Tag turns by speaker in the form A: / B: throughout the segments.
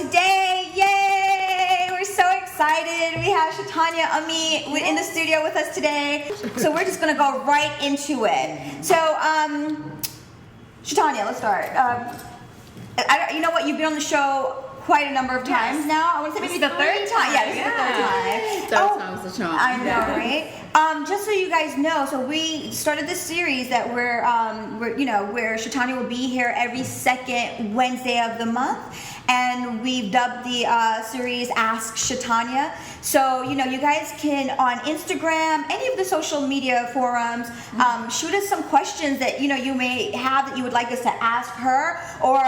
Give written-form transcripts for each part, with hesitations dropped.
A: today, yay! We're so excited. We have Shatonia Amee in the studio with us today. So we're just gonna go right into it. So, Shatonia, let's start. You know what? You've been on the show quite a number of times now. I want to say maybe the third time. Yeah, this is the third time.
B: Third time's the charm.
A: I know, right? Just so you guys know, so we started this series that where Shatonia will be here every second Wednesday of the month, and we've dubbed the series Ask Shatonia. So you guys can on Instagram, any of the social media forums, shoot us some questions that you may have that you would like us to ask her, or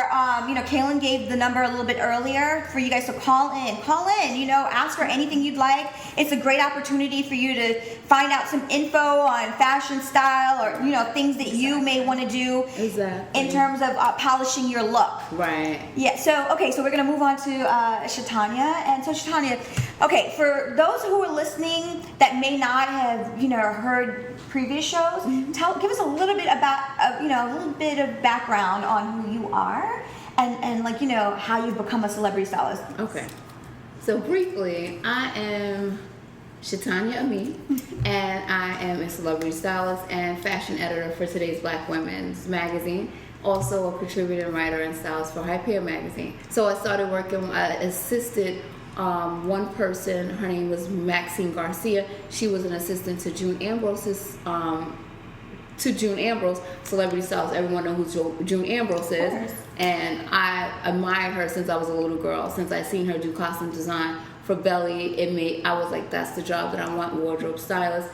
A: Kaylin gave the number a little bit earlier for you guys to call in, ask her anything you'd like. It's a great opportunity for you to find out some info on fashion, style, or things that you may want to do in terms of polishing your look.
B: Right.
A: Yeah. So so we're gonna move on to Shatonia, and so Shatonia, for those who are listening that may not have heard previous shows, give us a little bit about a little bit of background on who you are and how you've become a celebrity stylist.
B: Okay. So briefly, I am Shatonia Amee, and I am a celebrity stylist and fashion editor for Today's Black Women's magazine. Also a contributor and writer and stylist for Hype Hair magazine. So I started working, I assisted one person. Her name was Maxine Garcia. She was an assistant to June Ambrose's June Ambrose, celebrity stylist. Everyone knows who June Ambrose is. And I admired her since I was a little girl. Since I seen her do costume design for Belly, I was like, that's the job that I want, wardrobe stylist.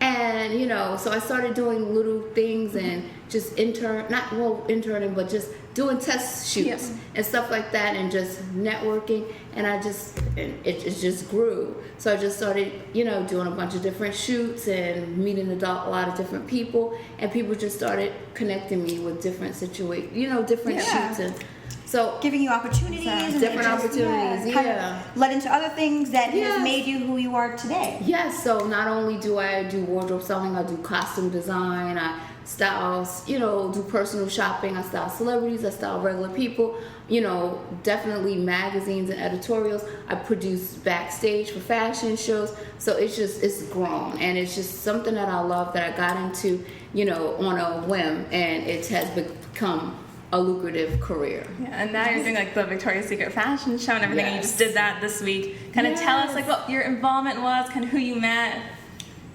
B: And so I started doing little things and just interning, but just doing test shoots and stuff like that, and just networking. And it just grew. So I just started, doing a bunch of different shoots and meeting a lot of different people, and people just started connecting me with different situations, different shoots, and so
A: giving you opportunities,
B: different opportunities,
A: kind of led into other things that has made you who you are today.
B: Yes. So not only do I do wardrobe styling, I do costume design, I style, do personal shopping, I style celebrities, I style regular people, definitely magazines and editorials. I produce backstage for fashion shows. So it's grown, and it's just something that I love, that I got into, on a whim, and it has become a lucrative career.
C: Yeah, and now you're doing the Victoria's Secret fashion show and everything. And you just did that this week. Kind of tell us what your involvement was, kind of who you met.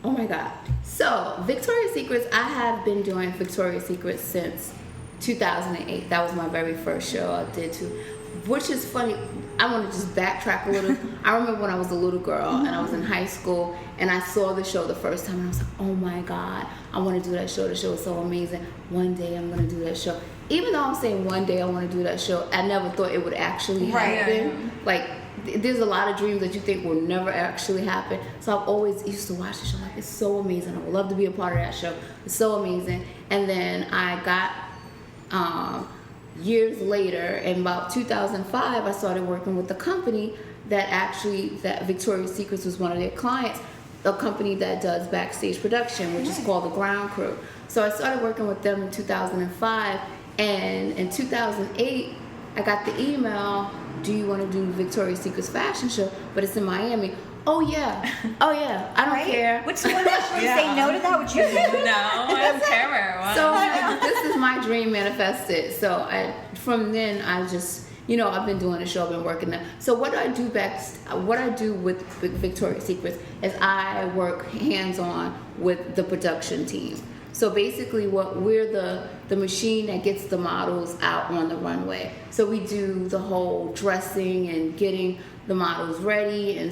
B: Oh my God. So Victoria's Secrets, I have been doing Victoria's Secrets since 2008. That was my very first show I did too. Which is funny. I want to just backtrack a little. I remember when I was a little girl and I was in high school, and I saw the show the first time, and I was like, oh my God, I want to do that show. The show is so amazing. One day I'm going to do that show. Even though I'm saying one day I want to do that show, I never thought it would actually happen. There's a lot of dreams that you think will never actually happen. So I've always used to watch the show, it's so amazing. I would love to be a part of that show. It's so amazing. And then I got, years later, in about 2005, I started working with a company that Victoria's Secrets was one of their clients, a company that does backstage production, which is called The Ground Crew. So I started working with them in 2005, and in 2008, I got the email, do you want to do Victoria's Secret's fashion show? But it's in Miami. Oh yeah, I don't care.
A: Would someone actually say no to that? Would you?
C: No, I don't care where it was.
B: So this is my dream manifested. So from then I just, I've been doing the show, I've been working there. So what I do with Victoria's Secrets is I work hands-on with the production team. So basically we're the machine that gets the models out on the runway. So we do the whole dressing and getting the models ready and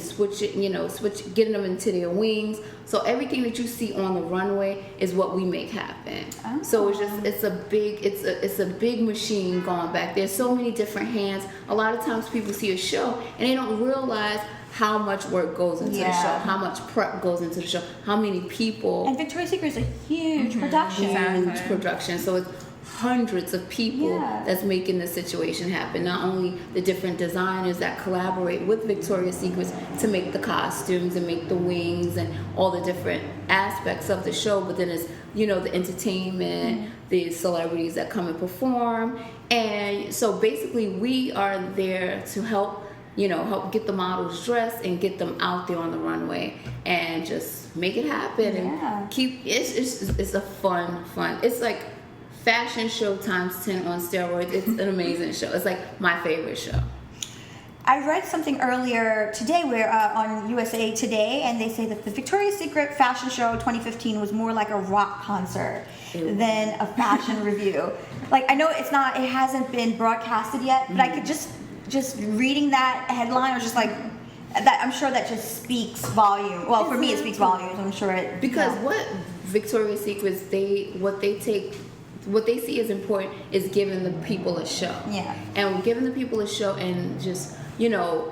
B: getting them into their wings. So everything that you see on the runway is what we make happen. Oh. So it's a big machine going back. There's so many different hands. A lot of times people see a show and they don't realize how much work goes into the show, how much prep goes into the show, how many people.
A: And Victoria's Secret is a huge production.
B: Huge production. So it's hundreds of people
A: Yeah.
B: that's making this situation happen. Not only the different designers that collaborate with Victoria's Secrets to make the costumes and make the wings and all the different aspects of the show, but then it's, you know, the entertainment, the celebrities that come and perform. And so basically we are there to help, you know, help get the models dressed and get them out there on the runway and just make it happen.
A: Yeah.
B: And keep, it's a fun, it's like fashion show times 10 on steroids. It's an amazing show. It's like my favorite show.
A: I read something earlier today where on USA Today, and they say that the Victoria's Secret Fashion Show 2015 was more like a rock concert than a fashion review. Like, I know it hasn't been broadcasted yet, but I could just reading that headline, I was just like, that. I'm sure that just speaks volume. Well, for me, it speaks volumes. I'm sure it
B: Because what Victoria's Secrets, what they see as important is giving the people a show.
A: Yeah.
B: And giving the people a show and just, you know,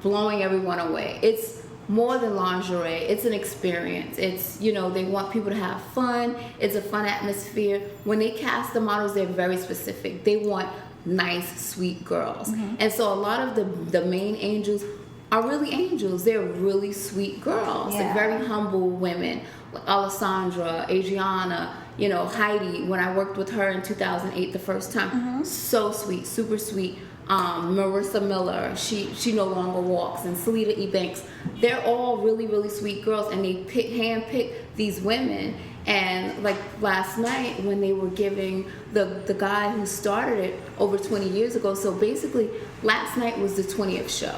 B: blowing everyone away. It's more than lingerie. It's an experience. It's, you know, they want people to have fun. It's a fun atmosphere. When they cast the models, they're very specific. They want nice, sweet girls. And so a lot of the main angels are really angels. They're really sweet girls.
A: Yeah.
B: They're very humble women. Like Alessandra, Adriana, you know, Heidi, when I worked with her in 2008 the first time, so sweet, super sweet. Marissa Miller, she no longer walks, and Salida E. Banks. They're all really, really sweet girls, and they handpick these women. And like last night when they were giving the guy who started it over 20 years ago, so basically last night was the 20th show.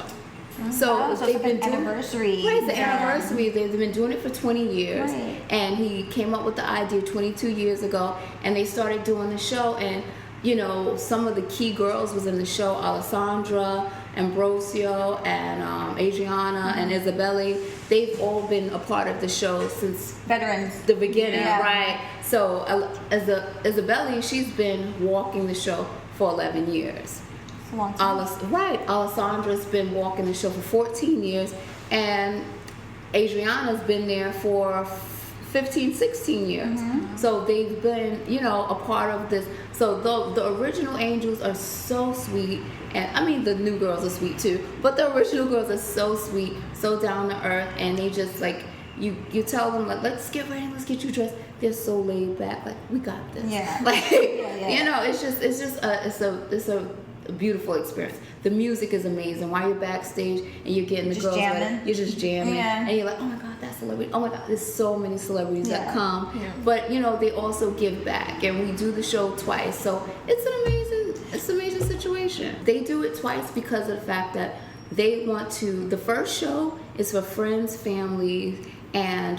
B: So
A: so
B: they've
A: it's
B: been
A: like an
B: doing
A: anniversary.
B: Right, it's the
A: Yeah.
B: anniversary. They've been doing it for 20 years,
A: Right.
B: and he came up with the idea 22 years ago, and they started doing the show. And you know, some of the key girls was in the show: Alessandra, Ambrosio, and Adriana, and Isabelle. They've all been a part of the show since
A: Veterans.
B: the beginning,
A: Yeah.
B: right? So Isabelle, she's been walking the show for 11 years.
A: It's a long time.
B: Alessandra's been walking the show for 14 years, and Adriana's been there for 15, 16 years. So they've been, you know, a part of this. So the original angels are so sweet, and I mean the new girls are sweet too, but the original girls are so sweet, so down to earth, and they just like, you tell them like, let's get ready, let's get you dressed. They're so laid back, like, we got this.
A: Yeah.
B: Like,
A: Yeah.
B: you know, it's a beautiful experience. The music is amazing. While you're backstage and you're getting the
A: Just
B: girls
A: jamming.
B: ready, you're just jamming,
A: Yeah.
B: and you're like, oh my god, that celebrity. Oh my god, there's so many celebrities that
A: Yeah.
B: come.
C: Yeah.
B: But you know, they also give back, and we do the show twice, so it's an amazing situation. They do it twice because of the fact that they want to. The first show is for friends, families, and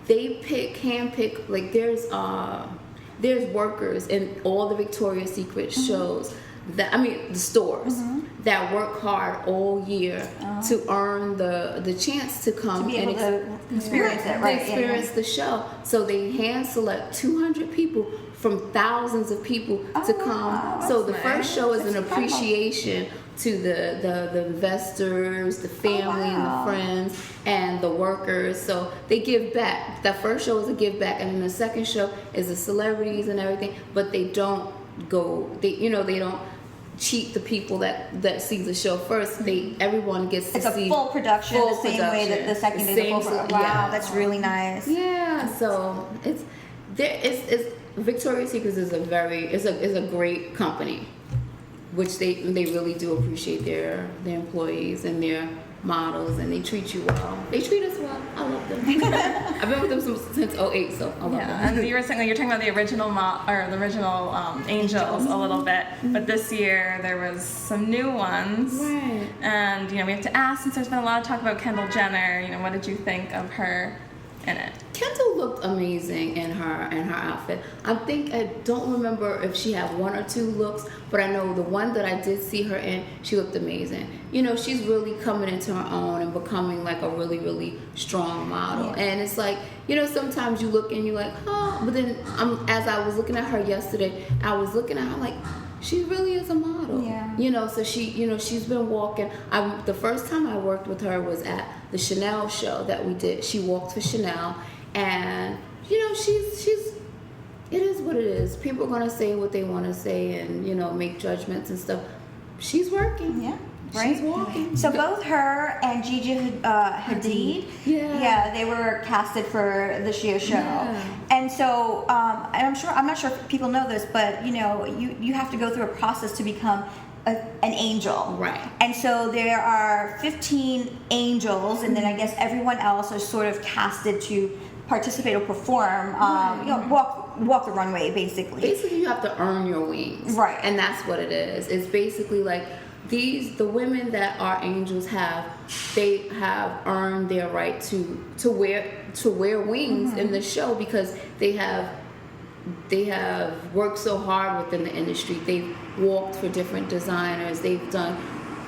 B: they handpick. Like there's workers in all the Victoria's Secret shows. The stores that work hard all year to earn the chance to come
A: To be
B: and
A: able to experience it, right?
B: They experience the show. So they hand select 200 people from thousands of people to come.
A: wow,
B: So the
C: that's
B: first show is
A: That's
B: an
A: incredible.
B: appreciation to the investors, the family, and
A: wow.
B: the friends, and the workers. So they give back. The first show is a give back, and then the second show is the celebrities and everything. But they don't go. They don't cheat the people that see the show first. Everyone gets to
A: It's a
B: see
A: full production,
B: full
A: the same way that the second
B: The
A: is a
B: same
A: full
B: se-
A: production. Wow,
B: yeah.
A: that's really nice.
B: Yeah, so it's Victoria's Secret is a great company, which they really do appreciate their employees and their models, and they treat you well. They treat us well. I love them. I've been with them since 2008, so I love
C: Yeah,
B: them.
C: and you're talking about the original angels a little bit, but this year there was some new ones,
B: Right.
C: and we have to ask, since there's been a lot of talk about Kendall Jenner. What did you think of her in it?
B: Kendall looked amazing in her outfit. I don't remember if she had one or two looks, but I know the one that I did see her in, she looked amazing. She's really coming into her own and becoming like a really, really strong model.
A: Yeah.
B: And it's like, sometimes you look and you're like, oh, but then as I was looking at her yesterday, I was looking at her like, she really is a model.
A: Yeah.
B: So she's been walking. The first time I worked with her was at the Chanel show that we did. She walked for Chanel, and she's It is what it is. People are gonna say what they want to say and make judgments and stuff. She's working.
A: Yeah. Right?
B: She's walking.
A: So both her and Gigi Hadid, they were casted for this year's show.
B: Yeah.
A: And so, and I'm not sure if people know this, but you have to go through a process to become an angel.
B: Right.
A: And so there are 15 angels, and then I guess everyone else is sort of casted to participate or perform, walk the runway, basically.
B: Basically, you have to earn your wings.
A: Right.
B: And that's what it is. It's basically like the women that are angels have earned their right to wear wings in the show because they have worked so hard within the industry. They've walked for different designers. They've done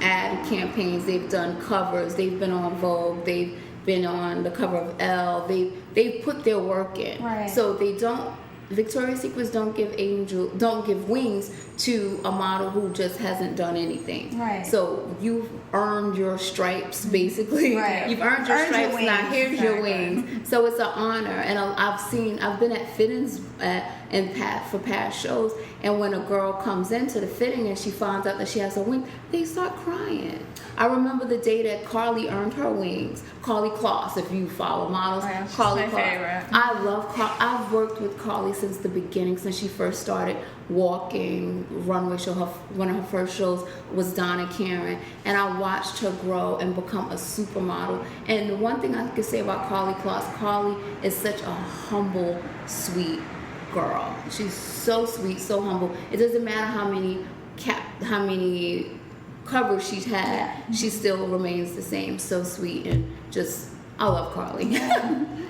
B: ad campaigns. They've done covers. They've been on Vogue. They've been on the cover of Elle. They've put their work in.
A: Right.
B: So they don't. Victoria's Secrets don't give wings to a model who just hasn't done anything.
A: Right.
B: So you've earned your stripes, basically.
A: Right.
B: You've earned your stripes. Now here's your
A: Exactly.
B: wings. So it's an honor, and I've been at fittings for past shows, and when a girl comes into the fitting and she finds out that she has a wing, they start crying. I remember the day that Carly earned her wings. Carly Kloss, if you follow models,
C: Yeah, she's
B: Carly
C: my
B: Kloss.
C: favorite.
B: I love Carly. I've worked with Carly since the beginning, since she first started walking runway show. One of her first shows was Donna Karen, and I watched her grow and become a supermodel. And the one thing I can say about Carly Kloss, Carly is such a humble, sweet girl. She's so sweet, so humble. It doesn't matter how many covers she's had, she still remains the same. So sweet and I love Carly.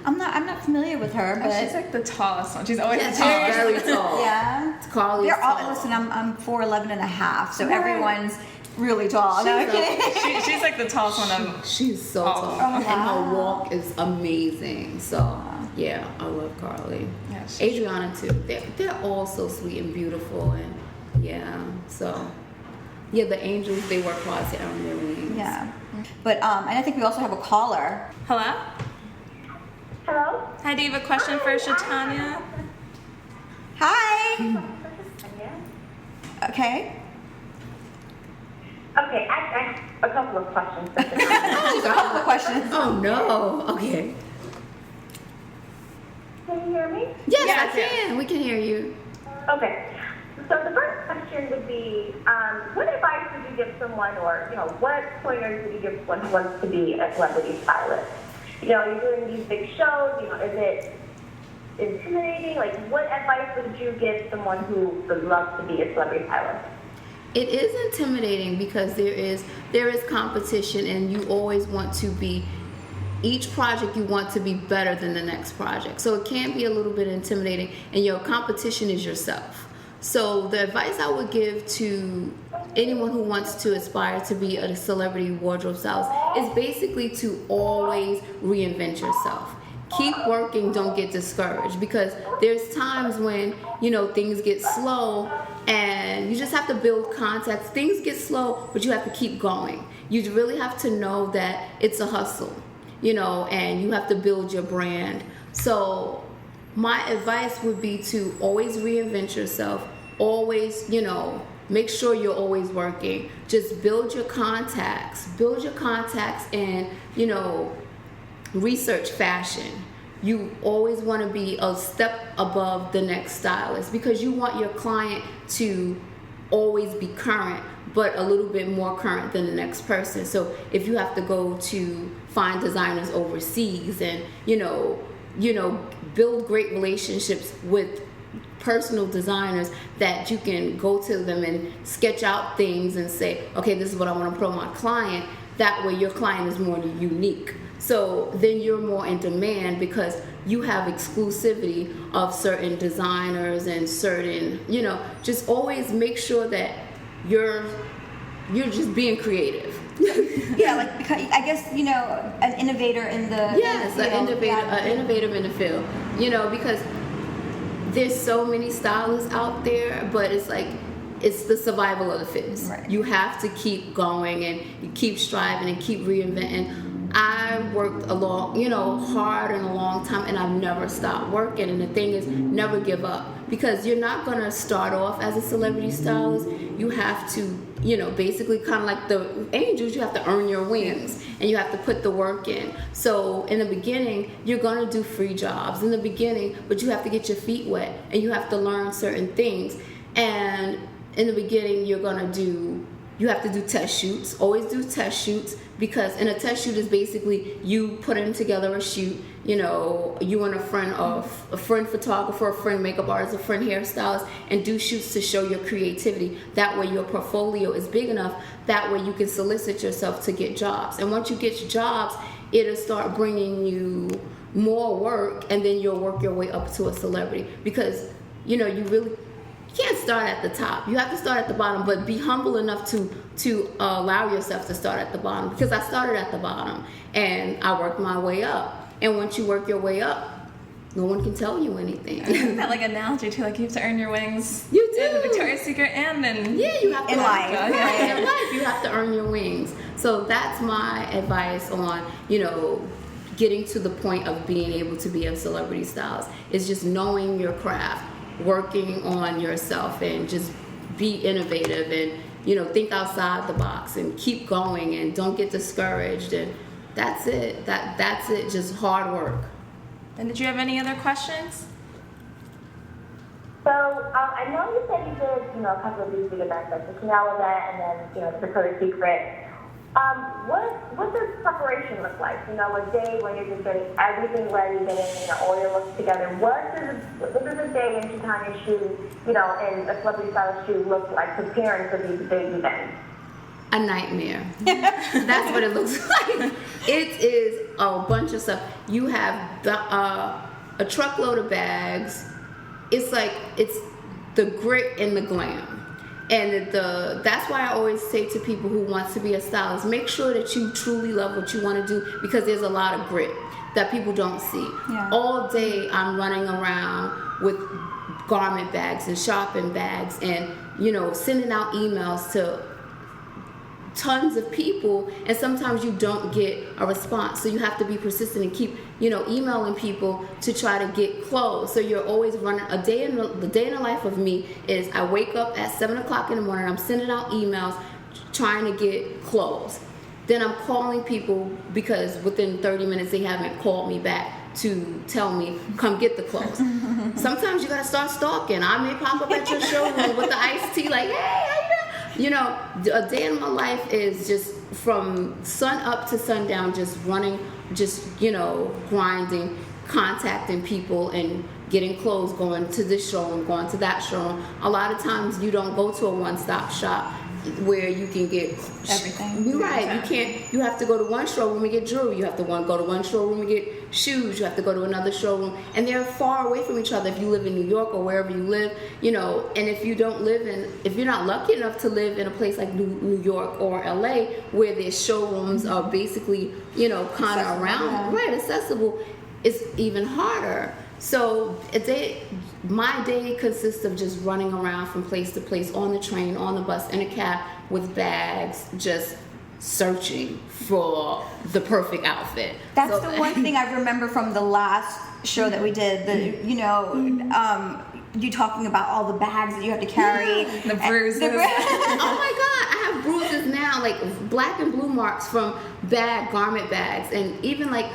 A: I'm not familiar with her, but
C: She's like the tallest one. She's always
B: Yeah,
C: the tallest.
B: she's very tall.
A: yeah.
B: Carly's
A: They're all
B: tall.
A: listen. I'm 4'11" and a half, so
B: Right.
A: everyone's really tall. No, I'm kidding.
C: She's like the tallest one of
B: She's so
C: Oh.
B: tall,
A: Oh,
B: and her
A: wow.
B: walk is amazing. So yeah, I love Carly.
C: Yeah, she's-
B: Adriana too. They're all so sweet and beautiful, and the angels, they work hard to earn their wings.
A: Yeah, but and I think we also have a caller.
C: Hello?
D: Hello?
C: Hi, do you have a question for Shatonia?
A: Hi. Okay.
D: Okay, I have a couple of questions.
A: Just a couple of questions.
B: Oh no. Okay.
D: Can you hear me?
B: Yes,
C: Yes,
B: I can. We can hear you.
D: Okay. So the first question would be, what advice would you give someone, or what pointers would you give someone who wants to be a celebrity stylist? You're doing these big shows. Is it intimidating? Like, what advice would you give someone who would love to be a celebrity stylist?
B: It is intimidating because there is competition, and you always want to be. Each project you want to be better than the next project, so it can be a little bit intimidating. And your competition is yourself. So the advice I would give to anyone who wants to aspire to be a celebrity wardrobe stylist is basically to always reinvent yourself. Keep working, don't get discouraged, because there's times when things get slow and you just have to build contacts. Things get slow, but you have to keep going. You really have to know that it's a hustle, and you have to build your brand. So my advice would be to always reinvent yourself, always, make sure you're always working. Just build your contacts and, research fashion. You always want to be a step above the next stylist, because you want your client to always be current, but a little bit more current than the next person. So if you have to go to find designers overseas and, build great relationships with personal designers, that you can go to them and sketch out things and say, okay, this is what I want to put on my client. That way your client is more unique. So then you're more in demand because you have exclusivity of certain designers and certain, just always make sure that you're just being creative.
A: Yeah, like, because I guess an innovator in the
B: Yes, an innovator in the field. Because there's so many stylists out there, but it's like it's the survival of the fittest.
A: Right.
B: You have to keep going and you keep striving and keep reinventing. I worked hard and a long time, and I've never stopped working. And the thing is, never give up, because you're not gonna start off as a celebrity stylist. You have to, basically kind of like the angels, you have to earn your wings, and you have to put the work in. So in the beginning, you're gonna do free jobs in the beginning, but you have to get your feet wet, and you have to learn certain things. And in the beginning, you have to do test shoots. Always do test shoots, because in a test shoot is basically you putting together a shoot, you and a friend photographer, a friend makeup artist, a friend hairstylist, and do shoots to show your creativity. That way your portfolio is big enough. That way you can solicit yourself to get jobs. And once you get your jobs, it'll start bringing you more work, and then you'll work your way up to a celebrity, because, you can't start at the top. You have to start at the bottom, but be humble enough to allow yourself to start at the bottom, because I started at the bottom and I worked my way up. And once you work your way up, no one can tell you anything.
C: Isn't that like an analogy too? Like you have to earn your wings.
B: You do.
C: In the Victoria's Secret, and then
B: you have to
A: in life.
B: Right, in life, you have to earn your wings. So that's my advice on, getting to the point of being able to be a celebrity stylist. Is just knowing your craft, working on yourself, and just be innovative, and think outside the box, and keep going, and don't get discouraged. And that's it. That's it. Just hard work.
C: And did you have any other questions?
D: So I know you said you did, a couple of these big events, like the Chanel event, and then, the Victoria's Secret. What does preparation look like? A day when you're just getting everything ready, getting, all your looks together. What does a day in Shatonia's shoe, in a celebrity stylist shoe look like preparing for these big events?
B: A nightmare. That's what it looks like. It is a bunch of stuff. You have a truckload of bags. It's the grit and the glam. And that's why I always say to people who want to be a stylist, make sure that you truly love what you want to do, because there's a lot of grit that people don't see.
A: Yeah.
B: All day I'm running around with garment bags and shopping bags, and sending out emails to tons of people, and sometimes you don't get a response, so you have to be persistent and keep emailing people to try to get clothes. So you're always running. The day in the life of me is I wake up at 7 o'clock in the morning, I'm sending out emails trying to get clothes. Then I'm calling people, because within 30 minutes they haven't called me back to tell me, come get the clothes. Sometimes you gotta start stalking. I may pop up at your showroom with the iced tea, like, hey, how you doing? A day in my life is just from sun up to sundown, just running, just, grinding, contacting people, and getting clothes, going to this showroom, going to that showroom. A lot of times you don't go to a one-stop shop where you can get
A: everything.
B: You're right. You can't. You have to go to one showroom and get jewelry. You have to go to one showroom and get shoes. You have to go to another showroom, and they're far away from each other. If you live in New York or wherever you live, and if you don't live if you're not lucky enough to live in a place like New York or LA, where their showrooms are basically, kind of around, right, accessible, it's even harder. So my day consists of just running around from place to place, on the train, on the bus, in a cab, with bags, just searching for the perfect outfit.
A: That's the one thing I remember from the last show that we did. You talking about all the bags that you have to carry.
C: The bruises.
B: Oh my God, I have bruises now, like black and blue marks from garment bags, and even like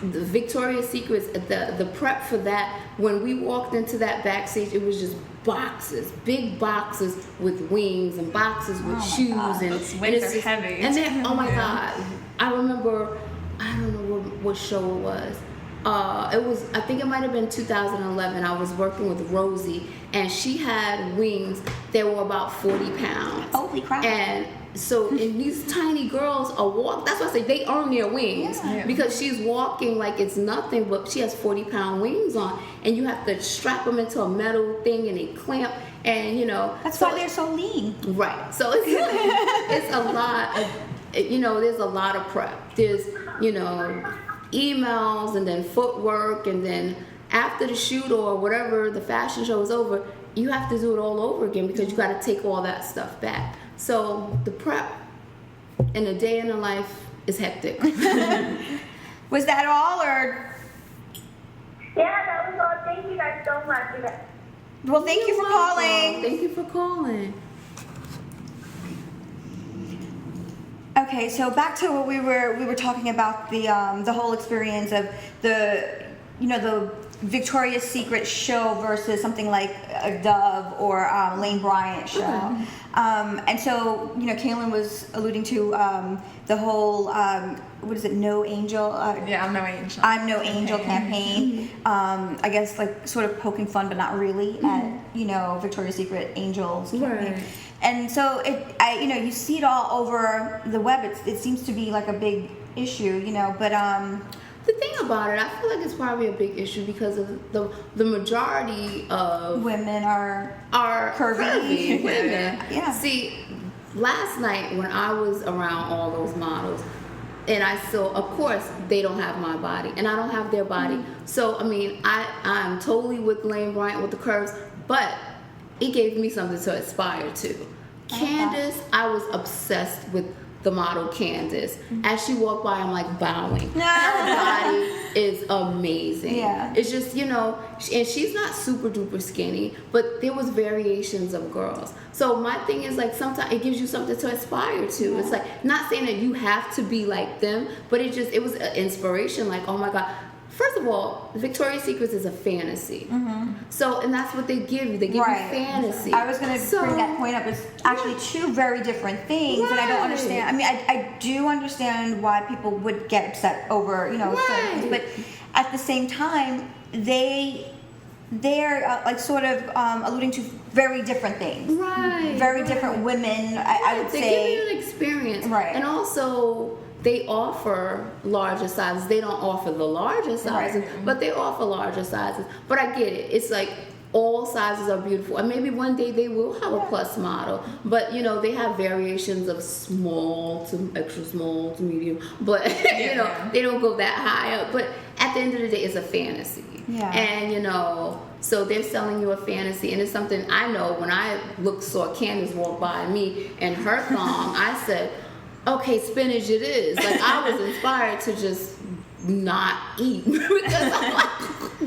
B: the Victoria's Secrets, the prep for that, when we walked into that backstage, it was just boxes, big boxes with wings, and boxes with shoes, and
C: those wings are heavy.
B: And then, oh my God, I remember, I don't know what show it was. I think it might have been 2011. I was working with Rosie, and she had wings that were about 40 pounds.
A: Holy crap.
B: And so, and these tiny girls are walking. That's why I say they earn their wings, because she's walking like it's nothing, but she has 40-pound wings on, and you have to strap them into a metal thing, and they clamp, and
A: That's why they're so lean.
B: Right. So it's a lot of, there's a lot of prep. There's, emails, and then footwork, and then after the shoot or whatever, the fashion show is over, you have to do it all over again, because you got to take all that stuff back. So the prep and a day in the life it's hectic.
A: Was that all, or?
D: Yeah, that was all. Thank you guys so much.
A: Well, thank you for calling.
B: Thank you for calling.
A: Okay, so back to what we were talking about, the whole experience of the Victoria's Secret show versus something like a Dove or Lane Bryant show.
B: Okay.
A: And so, Kaylin was alluding to the whole, what is it, No Angel?
C: Yeah, I'm no angel.
A: I'm No Angel campaign. I guess like sort of poking fun, but not really at, Victoria's Secret Angels campaign.
B: Right.
A: And so you see it all over the web. It seems to be like a big issue, but
B: The thing about it, I feel like it's probably a big issue because of the majority of
A: women are
B: curvy women.
A: Yeah.
B: See, last night when I was around all those models, and I still, of course, they don't have my body, and I don't have their body. So, I mean, I'm totally with Lane Bryant with the curves, but it gave me something to aspire to. Candace, I was obsessed with the model Candace. As she walked by, I'm like bowing. Her body is amazing.
A: Yeah.
B: It's just, and she's not super duper skinny, but there was variations of girls. So my thing is like sometimes it gives you something to aspire to.
A: Yeah.
B: It's like not saying that you have to be like them, but it was an inspiration. Like, oh my God. First of all, Victoria's Secrets is a fantasy. So, and that's what they give you. They give you fantasy.
A: I was going to bring that point up. It's actually two very different things, and I don't understand. I mean, I do understand why people would get upset over, certain things, but at the same time, they're like sort of alluding to very different things.
B: Right.
A: Very different women, I would
B: they
A: say.
B: They give you an experience.
A: Right.
B: And also, they offer larger sizes. They don't offer the larger sizes, but they offer larger sizes. But I get it. It's like all sizes are beautiful. And maybe one day they will have a plus model. But, they have variations of small to extra small to medium. But, they don't go that high up. But at the end of the day, it's a fantasy.
A: Yeah.
B: And, so they're selling you a fantasy. And it's something I know when I saw Candace walk by me and her thong, I said, okay, spinach it is. Like, I was inspired to just not eat because I'm like,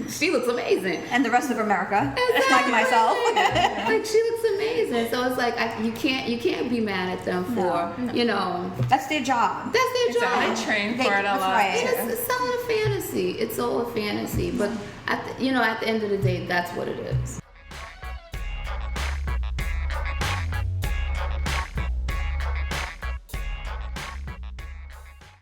B: she looks amazing.
A: And the rest of America,
B: Exactly.
A: like myself.
B: Like, she looks amazing. So it's like you can't be mad at them for
A: That's their job.
B: that's their job.
C: They train
A: They-
C: for it a
A: that's
C: lot.
A: right.
B: And it's selling a fantasy. It's all a fantasy. But at the end of the day, that's what it is.